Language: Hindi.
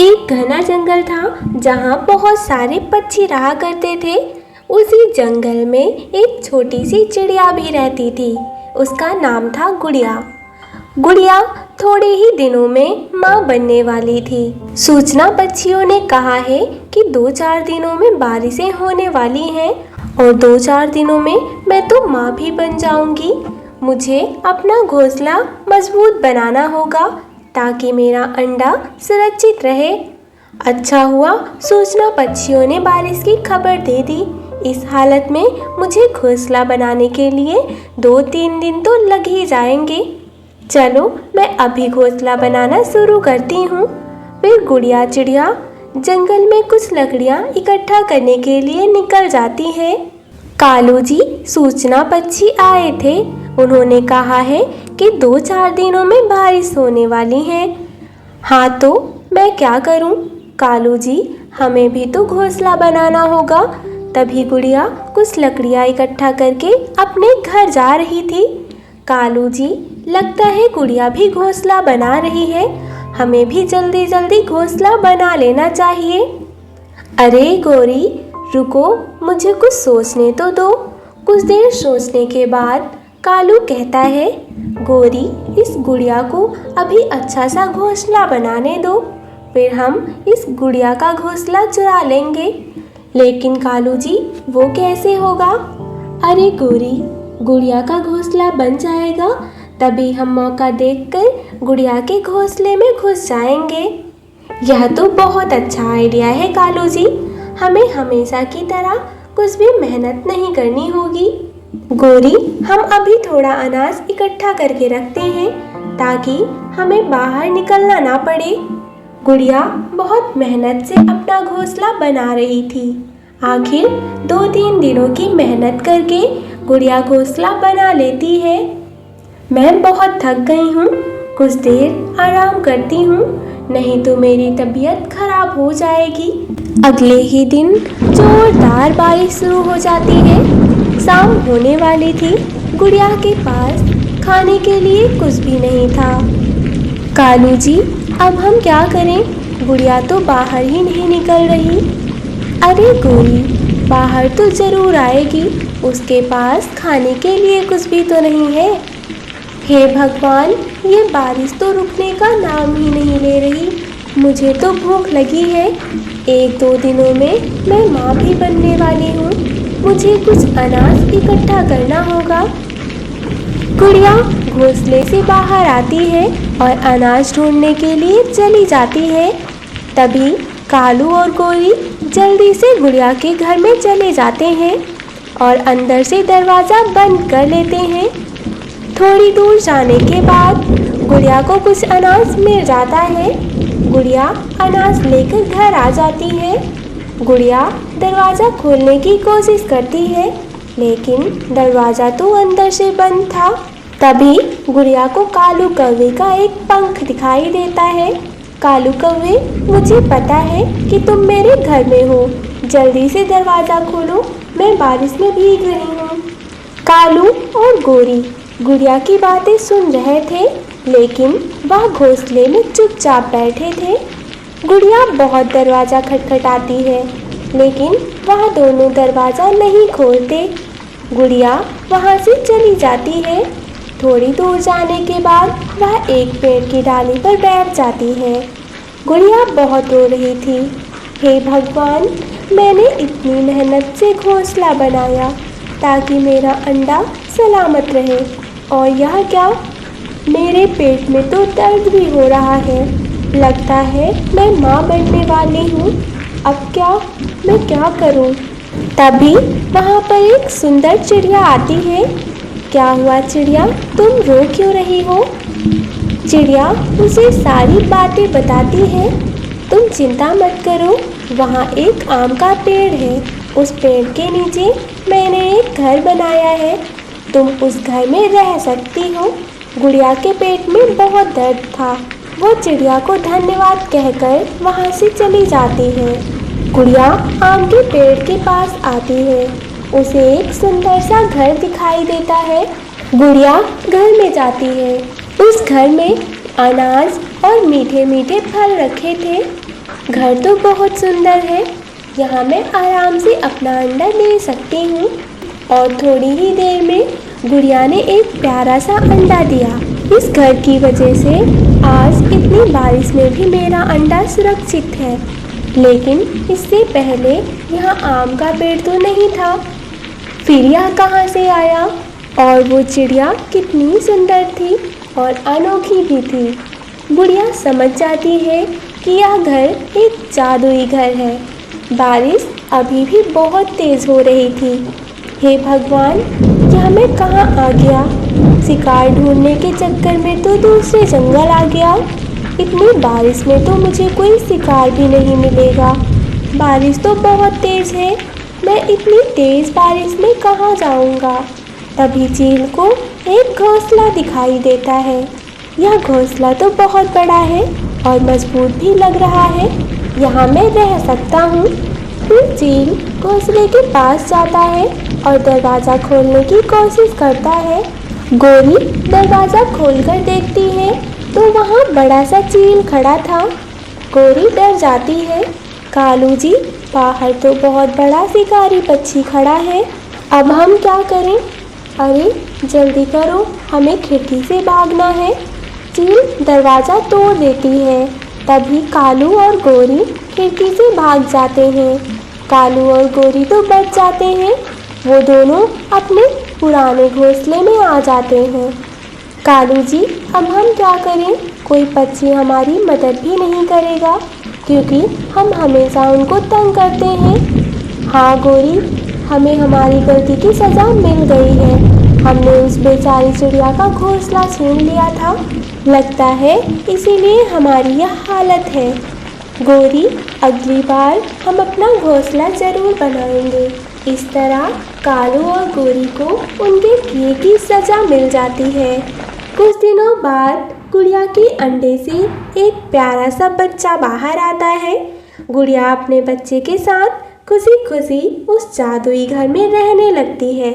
एक घना जंगल था जहाँ बहुत सारे पक्षी रहा करते थे। उसी जंगल में एक छोटी सी चिड़िया भी रहती थी। उसका नाम था गुड़िया। गुड़िया थोड़े ही दिनों में माँ बनने वाली थी। सूचना पक्षियों ने कहा है कि 2-4 दिनों में बारिशें होने वाली हैं और 2-4 दिनों में मैं तो माँ भी बन जाऊंगी। मुझे अपना घोंसला मजबूत बनाना होगा ताकि मेरा अंडा सुरक्षित रहे। अच्छा हुआ सूचना पक्षियों ने बारिश की खबर दे दी। इस हालत में मुझे घोंसला बनाने के लिए 2-3 दिन तो लग ही जाएंगे। चलो मैं अभी घोंसला बनाना शुरू करती हूँ। फिर गुड़िया चिड़िया जंगल में कुछ लकड़ियाँ इकट्ठा करने के लिए निकल जाती है। कालू जी सूचना पक्षी आए थे। उन्होंने कहा है कि 2-4 दिनों में बारिश होने वाली है। हाँ तो मैं क्या करूं? कालू जी हमें भी तो घोंसला बनाना होगा। तभी गुड़िया कुछ लकड़ियाँ इकट्ठा करके अपने घर जा रही थी। कालू जी लगता है गुड़िया भी घोंसला बना रही है। हमें भी जल्दी जल्दी घोंसला बना लेना चाहिए। अरे गोरी रुको, मुझे कुछ सोचने तो दो। कुछ देर सोचने के बाद कालू कहता है, गोरी इस गुड़िया को अभी अच्छा सा घोंसला बनाने दो, फिर हम इस गुड़िया का घोंसला चुरा लेंगे। लेकिन कालू जी वो कैसे होगा? अरे गोरी गुड़िया का घोंसला बन जाएगा तभी हम मौका देखकर गुड़िया के घोंसले में घुस जाएंगे। यह तो बहुत अच्छा आइडिया है कालू जी। हमें हमेशा की तरह कुछ भी मेहनत नहीं करनी होगी। गोरी हम अभी थोड़ा अनाज इकट्ठा करके रखते हैं ताकि हमें बाहर निकलना ना पड़े। गुड़िया बहुत मेहनत से अपना घोंसला बना रही थी। आखिर 2-3 दिनों की मेहनत करके गुड़िया घोंसला बना लेती है। मैं बहुत थक गई हूँ, कुछ देर आराम करती हूँ, नहीं तो मेरी तबीयत खराब हो जाएगी। अगले ही दिन जोरदार बारिश शुरू हो जाती है। शाम होने वाली थी। गुड़िया के पास खाने के लिए कुछ भी नहीं था। कालू जी अब हम क्या करें? गुड़िया तो बाहर ही नहीं निकल रही। अरे गोरी बाहर तो ज़रूर आएगी, उसके पास खाने के लिए कुछ भी तो नहीं है। हे भगवान ये बारिश तो रुकने का नाम ही नहीं ले रही। मुझे तो भूख लगी है। 1-2 दिनों में मैं माँ भी बनने वाली हूँ। मुझे कुछ अनाज इकट्ठा करना होगा। गुड़िया घोंसले से बाहर आती है और अनाज ढूंढने के लिए चली जाती है। तभी कालू और गोरी जल्दी से गुड़िया के घर में चले जाते हैं और अंदर से दरवाज़ा बंद कर लेते हैं। थोड़ी दूर जाने के बाद गुड़िया को कुछ अनाज मिल जाता है। गुड़िया अनाज लेकर घर आ जाती है। गुड़िया दरवाज़ा खोलने की कोशिश करती है लेकिन दरवाज़ा तो अंदर से बंद था। तभी गुड़िया को कालू कौवे का एक पंख दिखाई देता है। कालू कौवे मुझे पता है कि तुम मेरे घर में हो, जल्दी से दरवाज़ा खोलो, मैं बारिश में भीग रही हूँ। कालू और गोरी गुड़िया की बातें सुन रहे थे लेकिन वह घोंसले में चुपचाप बैठे थे। गुड़िया बहुत दरवाज़ा खटखटाती है लेकिन वह दोनों दरवाज़ा नहीं खोलते। गुड़िया वहाँ से चली जाती है। थोड़ी दूर जाने के बाद वह एक पेड़ की डाली पर बैठ जाती है। गुड़िया बहुत रो रही थी। हे भगवान मैंने इतनी मेहनत से घोंसला बनाया ताकि मेरा अंडा सलामत रहे और यह क्या, मेरे पेट में तो दर्द भी हो रहा है। लगता है मैं माँ बनने वाली हूँ। अब क्या, मैं क्या करूँ? तभी वहाँ पर एक सुंदर चिड़िया आती है। क्या हुआ चिड़िया, तुम रो क्यों रही हो? चिड़िया उसे सारी बातें बताती है। तुम चिंता मत करो, वहाँ एक आम का पेड़ है। उस पेड़ के नीचे मैंने एक घर बनाया है, तुम उस घर में रह सकती हो। गुड़िया के पेट में बहुत दर्द था। वो चिड़िया को धन्यवाद कहकर वहाँ से चली जाती है। गुड़िया आम के पेड़ के पास आती है। उसे एक सुंदर सा घर दिखाई देता है। गुड़िया घर में जाती है। उस घर में अनाज और मीठे मीठे फल रखे थे। घर तो बहुत सुंदर है, यहाँ मैं आराम से अपना अंडा दे सकती हूँ। और थोड़ी ही देर में गुड़िया ने एक प्यारा सा अंडा दिया। इस घर की वजह से आज इतनी बारिश में भी मेरा अंडा सुरक्षित है। लेकिन इससे पहले यहाँ आम का पेड़ तो नहीं था, फिर यह कहाँ से आया? और वो चिड़िया कितनी सुंदर थी और अनोखी भी थी। गुड़िया समझ जाती है कि यह घर एक जादुई घर है। बारिश अभी भी बहुत तेज़ हो रही थी। हे भगवान, क्या मैं कहाँ आ गया? शिकार ढूंढने के चक्कर में तो दूसरे जंगल आ गया। इतनी बारिश में तो मुझे कोई शिकार भी नहीं मिलेगा। बारिश तो बहुत तेज़ है, मैं इतनी तेज़ बारिश में कहाँ जाऊँगा? तभी चील को एक घोंसला दिखाई देता है। यह घोंसला तो बहुत बड़ा है और मजबूत भी लग रहा है, यहाँ मैं रह सकता हूँ। फिर चील घोंसले के पास जाता है और दरवाज़ा खोलने की कोशिश करता है। गोरी दरवाज़ा खोलकर देखती है तो वहाँ बड़ा सा चील खड़ा था। गोरी डर जाती है। कालू जी, बाहर तो बहुत बड़ा शिकारी पक्षी खड़ा है, अब हम क्या करें? अरे जल्दी करो, हमें खिड़की से भागना है। चील दरवाज़ा तोड़ देती है। तभी कालू और गोरी खिड़की से भाग जाते हैं। कालू और गोरी तो बच जाते हैं, वो दोनों अपने पुराने घोंसले में आ जाते हैं। कालू जी, अब हम क्या करें? कोई पक्षी हमारी मदद भी नहीं करेगा क्योंकि हम हमेशा उनको तंग करते हैं। हाँ गोरी, हमें हमारी गलती की सज़ा मिल गई है। हमने उस बेचारी चिड़िया का घोंसला छीन लिया था, लगता है इसीलिए हमारी यह हालत है। गोरी, अगली बार हम अपना घोंसला ज़रूर बनाएंगे। इस तरह कालू और गोरी को उनके किए की सज़ा मिल जाती है। कुछ दिनों बाद गुड़िया के अंडे से एक प्यारा सा बच्चा बाहर आता है। गुड़िया अपने बच्चे के साथ खुशी खुशी उस जादुई घर में रहने लगती है।